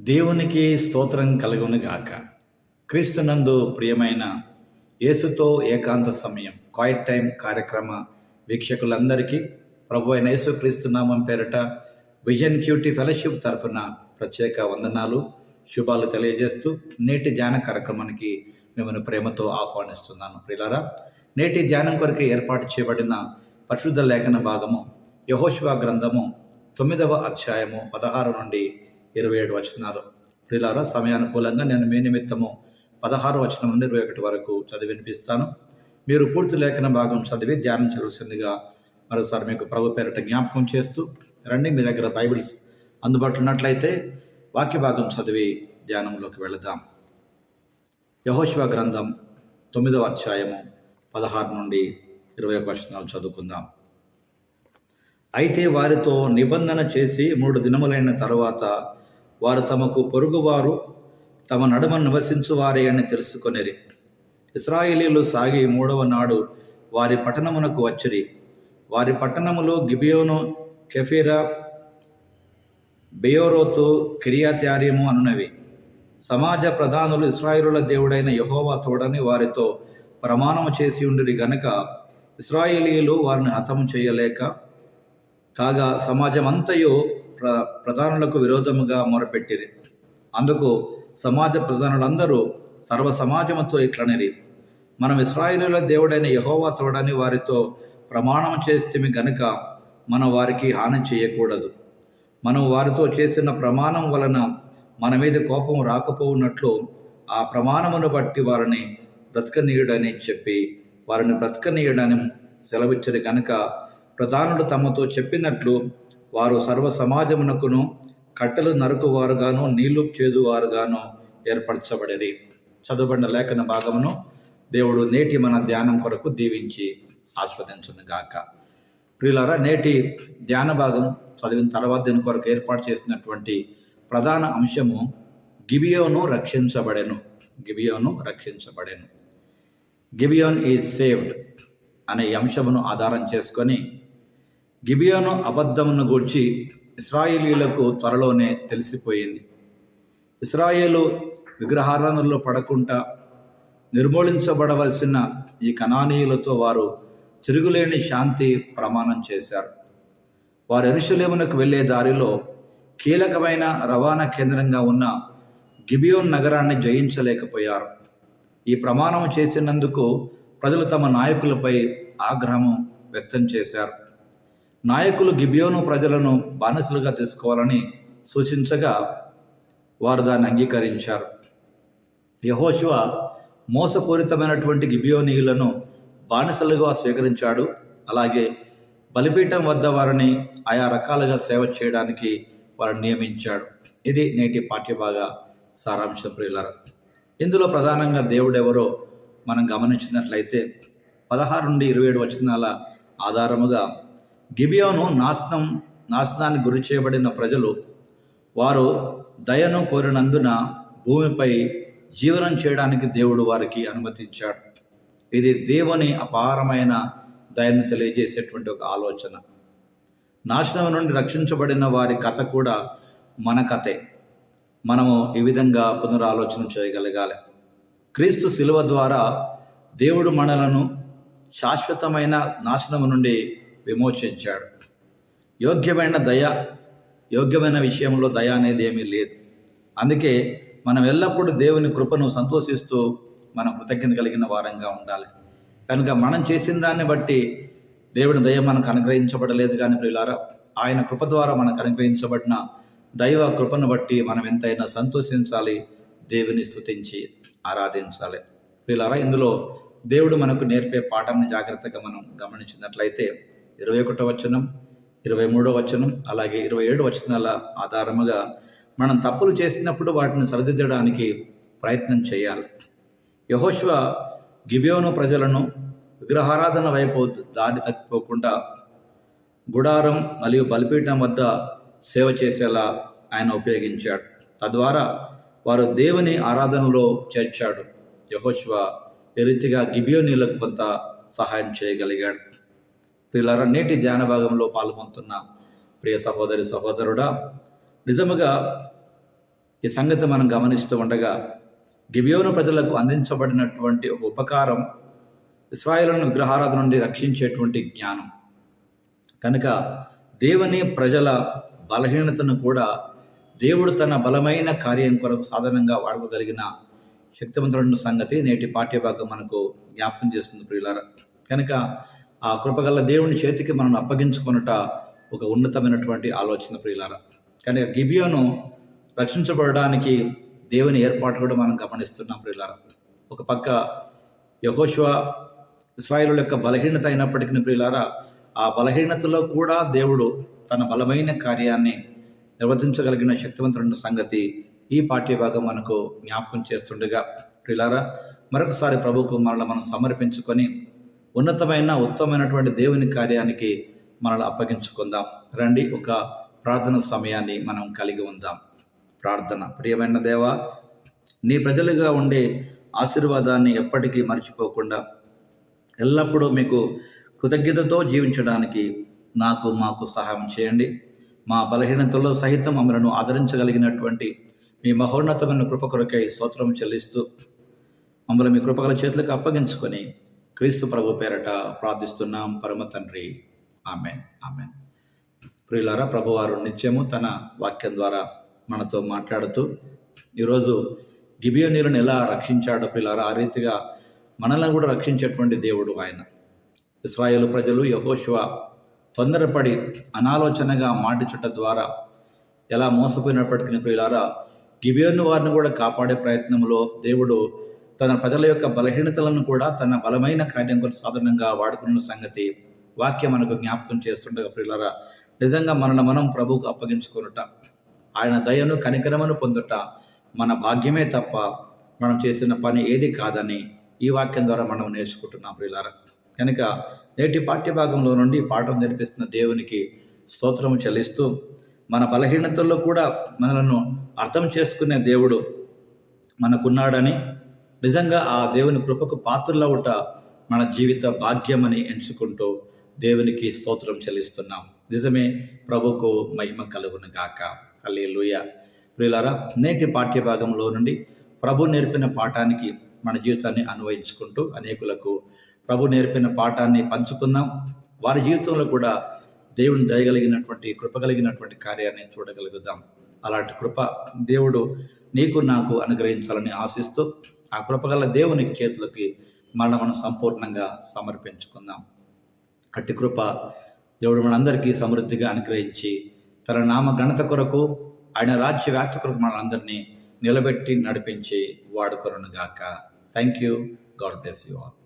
దేవునికి స్తోత్రం కలుగును గాక. క్రీస్తునందు ప్రియమైన యేసుతో ఏకాంత సమయం క్వైట్ టైం కార్యక్రమ వీక్షకులందరికీ ప్రభు అయిన యేసుక్రీస్తు నామం పేరట విజన్ క్యూటీ ఫెలోషిప్ తరఫున ప్రత్యేక వందనాలు, శుభాలు తెలియజేస్తూ నేటి ధ్యాన కార్యక్రమానికి మిమ్మల్ని ప్రేమతో ఆహ్వానిస్తున్నాను. ప్రియులారా, నేటి ధ్యానం కొరకు ఏర్పాటు చేయబడిన పరిశుద్ధ లేఖన భాగము యెహోషువ గ్రంథము 9వ అధ్యాయము 16 నుండి 27 వచనాలు. ప్రియులారా, సమయానుకూలంగా నేను మీ నిమిత్తము 16 వచనం నుండి 21 వరకు చదివి వినిపిస్తాను. మీరు పూర్తి లేఖన భాగం చదివి ధ్యానం చేయవలసిందిగా మరోసారి మీకు ప్రభు పేరట జ్ఞాపకం చేస్తూ రండి. మీ దగ్గర బైబిల్స్ అందుబాటులో ఉన్నట్లయితే వాక్య భాగం చదివి ధ్యానంలోకి వెళదాం. యెహోషువ గ్రంథం 9వ అధ్యాయము 16 నుండి 21 వచనాలు చదువుకుందాం. అయితే వారితో నిబంధన చేసి 3 దినములైన తరువాత వారు తమకు పొరుగువారు తమ నడుమ నివసించు వారే అని తెలుసుకొనిరి. ఇశ్రాయేలీయులు సాగి 3వ నాడు వారి పట్టణమునకు వచ్చిరి. వారి పట్టణములు గిబియోను, కెఫీరా, బెయోరోతు, కిర్యత్యారీము అనునవి. సమాజ ప్రధానులు ఇశ్రాయేలుల దేవుడైన యెహోవా తోడని వారితో ప్రమాణము చేసి ఉండిరి గనుక ఇశ్రాయేలీయులు వారిని హతము చేయలేక కాగా సమాజమంతయు ప్రధానులకు విరోధముగా మొరపెట్టిరి. అందుకు సమాజ ప్రధానులందరూ సర్వ సమాజముతో ఇట్లనిరి, మనం ఇశ్రాయేలుల దేవుడైన యెహోవా తోడని వారితో ప్రమాణం చేస్తేమి గనుక మనం వారికి హాని చేయకూడదు. మనం వారితో చేసిన ప్రమాణం వలన మన మీద కోపం రాకపోవున్నట్లు ఆ ప్రమాణమును బట్టి వారిని బ్రతకనీయుడని చెప్పి వారిని బ్రతకనీయుడని సెలవిచ్చరి గనుక ప్రధానులు తమతో చెప్పినట్లు వారు సర్వ సమాజమునకును కట్టెలు నరుకువారుగాను నీళ్లు చేదువారుగాను ఏర్పరచబడేది. చదువుబడిన లేఖన భాగమును దేవుడు నేటి మన ధ్యానం కొరకు దీవించి ఆస్వాదించునుగాక. ప్రియులారా, నేటి ధ్యాన భాగం చదివిన తర్వాత దీని కొరకు ఏర్పాటు చేసినటువంటి ప్రధాన అంశము గిబియోను రక్షించబడెను. గిబియోను రక్షించబడెను. గిబియోన్ ఈజ్ సేవ్డ్ అనే అంశమును ఆధారం చేసుకొని గిబియోను అబద్ధమును గూర్చి ఇశ్రాయేలీయులకు త్వరలోనే తెలిసిపోయింది. ఇశ్రాయేలు విగ్రహారాధనలో పడకుండా నిర్మూలించబడవలసిన ఈ కనానీయులతో వారు తిరుగులేని శాంతి ప్రమాణం చేశారు. వారు యెరూషలేమునకు వెళ్ళే దారిలో కీలకమైన రవాణా కేంద్రంగా ఉన్న గిబియోన్ నగరాన్ని జయించలేకపోయారు. ఈ ప్రమాణం చేసినందుకు ప్రజలు తమ నాయకులపై ఆగ్రహం వ్యక్తం చేశారు. నాయకులు గిబియోను ప్రజలను బానిసలుగా తీసుకోవాలని సూచించగా వారు దాన్ని అంగీకరించారు. యెహోషువ మోసపూరితమైనటువంటి గిబియోనీయులను బానిసలుగా స్వీకరించాడు. అలాగే బలిపీఠం వద్ద వారిని ఆయా రకాలుగా సేవ చేయడానికి వారిని నియమించాడు. ఇది నేటి పాఠ్యభాగ సారాంశం. ప్రియులారా, ఇందులో ప్రధానంగా దేవుడెవరో మనం గమనించినట్లయితే 16 నుండి 27 వచనాల ఆధారముగా గిబియోను నాశనానికి గురి చేయబడిన ప్రజలు. వారు దయను కోరినందున భూమిపై జీవనం చేయడానికి దేవుడు వారికి అనుమతించాడు. ఇది దేవుని అపారమైన దయను తెలియజేసేటువంటి ఒక ఆలోచన. నాశనం నుండి రక్షించబడిన వారి కథ కూడా మన కథే. మనము ఈ విధంగా పునరాలోచన చేయగలగాలి. క్రీస్తు శిలువ ద్వారా దేవుడు మనలను శాశ్వతమైన నాశనము నుండి విమోచించాడు. యోగ్యమైన విషయంలో దయ అనేది ఏమీ లేదు. అందుకే మనం ఎల్లప్పుడూ దేవుని కృపను సంతోషిస్తూ మనం కృతజ్ఞత కలిగిన వారంగా ఉండాలి. కనుక మనం చేసిన దాన్ని బట్టి దేవుని దయ మనకు అనుగ్రహించబడలేదు. కానీ ప్రియులారా, ఆయన కృప ద్వారా మనకు అనుగ్రహించబడిన దైవ కృపను బట్టి మనం ఎంతైనా సంతోషించాలి, దేవుని స్తుతించి ఆరాధించాలి. ప్రియులారా, ఇందులో దేవుడు మనకు నేర్పే పాఠంని జాగ్రత్తగా మనం గమనించినట్లయితే 21వ వచనం, 23వ వచనం, అలాగే 27 వచనాల ఆధారముగా మనం తప్పులు చేసినప్పుడు వాటిని సరిదిద్దడానికి ప్రయత్నం చేయాలి. యెహోషువ గిబియోను ప్రజలను విగ్రహారాధన వైపు దారి తప్పిపోకుండా గుడారం మరియు బలిపీఠం వద్ద సేవ చేసేలా ఆయన ఉపయోగించాడు. తద్వారా వారు దేవుని ఆరాధనలో చేర్చాడు. యెహోషువ ఈ రీతిగా గిబియోనీయులకు కొంత సహాయం చేయగలిగాడు. ప్రియులారా, నేటి ధ్యాన భాగంలో పాల్గొంటున్న ప్రియ సహోదరి సహోదరుడా, నిజముగా ఈ సంగతి మనం గమనిస్తూ ఉండగా గిబియోను ప్రజలకు అందించబడినటువంటి ఒక ఉపకారం ఇశ్రాయేలును విగ్రహారాధన నుండి రక్షించేటువంటి జ్ఞానం. కనుక దేవుని ప్రజల బలహీనతను కూడా దేవుడు తన బలమైన కార్యం కొరకు సాధనంగా వాడుకోగలిగిన శక్తివంతుడైన సంగతి నేటి పాఠ్యభాగం మనకు జ్ఞాపకం చేస్తుంది ప్రియులారా. కనుక ఆ కృపగల దేవుని చేతికి మనం అప్పగించుకొనుట ఒక ఉన్నతమైనటువంటి ఆలోచన ప్రియులారా. కనుక గిబియోను రక్షించబడడానికి దేవుని ఏర్పాటు కూడా మనం గమనిస్తున్నాం ప్రియులారా. ఒక పక్క యెహోషువ ఇశ్రాయేలు యొక్క బలహీనత అయినప్పటికీ ప్రియులారా, ఆ బలహీనతలో కూడా దేవుడు తన బలమైన కార్యాన్ని నిర్వర్తించగలిగిన శక్తివంతుడైన సంగతి ఈ పాఠ్యభాగం మనకు జ్ఞాపకం చేస్తుండగా ప్రియులారా, మరొకసారి ప్రభువుకు మనల్ని మనం సమర్పించుకొని ఉన్నతమైన ఉత్తమమైనటువంటి దేవుని కార్యానికి మనల్ని అప్పగించుకుందాం. రండి, ఒక ప్రార్థన సమయాన్ని మనం కలిగి ఉందాం. ప్రార్థన. ప్రియమైన దేవా, నీ ప్రజలుగా ఉండే ఆశీర్వాదాన్ని ఎప్పటికీ మర్చిపోకుండా ఎల్లప్పుడూ మీకు కృతజ్ఞతతో జీవించడానికి మాకు సహాయం చేయండి. మా బలహీనతల్లో సహితం మమ్మలను ఆదరించగలిగినటువంటి మీ మహోన్నతమైన కృప కొరకై స్తోత్రం చెల్లిస్తూ మమ్మల్ని మీ కృపగల చేతులకు అప్పగించుకొని క్రీస్తు ప్రభు పేరట ప్రార్థిస్తున్నాం పరమ తండ్రి. Amen, amen. ప్రియులారా, ప్రభువారు నిత్యము తన వాక్యం ద్వారా మనతో మాట్లాడుతూ ఈరోజు గిబియోనీయులను ఎలా రక్షించాడో ప్రియులారా, ఆ రీతిగా మనల్ని కూడా రక్షించేటువంటి దేవుడు ఆయన. ఇశ్రాయేలు ప్రజలు యెహోషువ తొందరపడి అనాలోచనగా మాటిచుట ద్వారా ఎలా మోసపోయినప్పటికీ ప్రియులారా, గిబియోను వారిని కూడా కాపాడే ప్రయత్నంలో దేవుడు తన ప్రజల యొక్క బలహీనతలను కూడా తన బలమైన కార్యం కొరకు సాధనంగా వాడుకున్న సంగతి వాక్యం మనకు జ్ఞాపకం చేస్తుండగా ప్రియులారా, నిజంగా మనల్ని మనం ప్రభువుకు అప్పగించుకొనుట, ఆయన దయను కనికరమును పొందుట మన భాగ్యమే తప్ప మనం చేసిన పని ఏది కాదని ఈ వాక్యం ద్వారా మనం నేర్చుకుంటున్నాం ప్రియులారా. కనుక నేటి పాఠ్యభాగంలో నుండి పాఠం నేర్పిస్తున్న దేవునికి స్తోత్రము చెల్లిస్తూ మన బలహీనతల్లో కూడా మనలను అర్థం చేసుకునే దేవుడు మనకున్నాడని, నిజంగా ఆ దేవుని కృపకు పాత్రలవుట మన జీవిత భాగ్యమని ఎంచుకుంటూ దేవునికి స్తోత్రం చెల్లిస్తున్నాం. నిజమే, ప్రభుకు మహిమ కలుగును గాక. హల్లెలూయా. ప్రియులారా, నేటి పాఠ్యభాగంలో నుండి ప్రభు నేర్పిన పాఠానికి మన జీవితాన్ని అన్వయించుకుంటూ అనేకులకు ప్రభు నేర్పిన పాఠాన్ని పంచుకుందాం. వారి జీవితంలో కూడా దేవుని దయగలిగినటువంటి కృప కలిగినటువంటి కార్యాన్ని చూడగలుగుదాం. అలాంటి కృప దేవుడు నీకు నాకు అనుగ్రహించాలని ఆశిస్తూ ఆ కృపగల దేవుని చేతులకి మనం సంపూర్ణంగా సమర్పించుకుందాం. అట్టి కృప దేవుడు మనందరికీ సమృద్ధిగా అనుగ్రహించి తన నామ ఘనత కొరకు, ఆయన రాజ్య వ్యాప్తి కొరకు మనందరినీ నిలబెట్టి నడిపించి వాడుకొనుగాక. Thank you. God bless you all.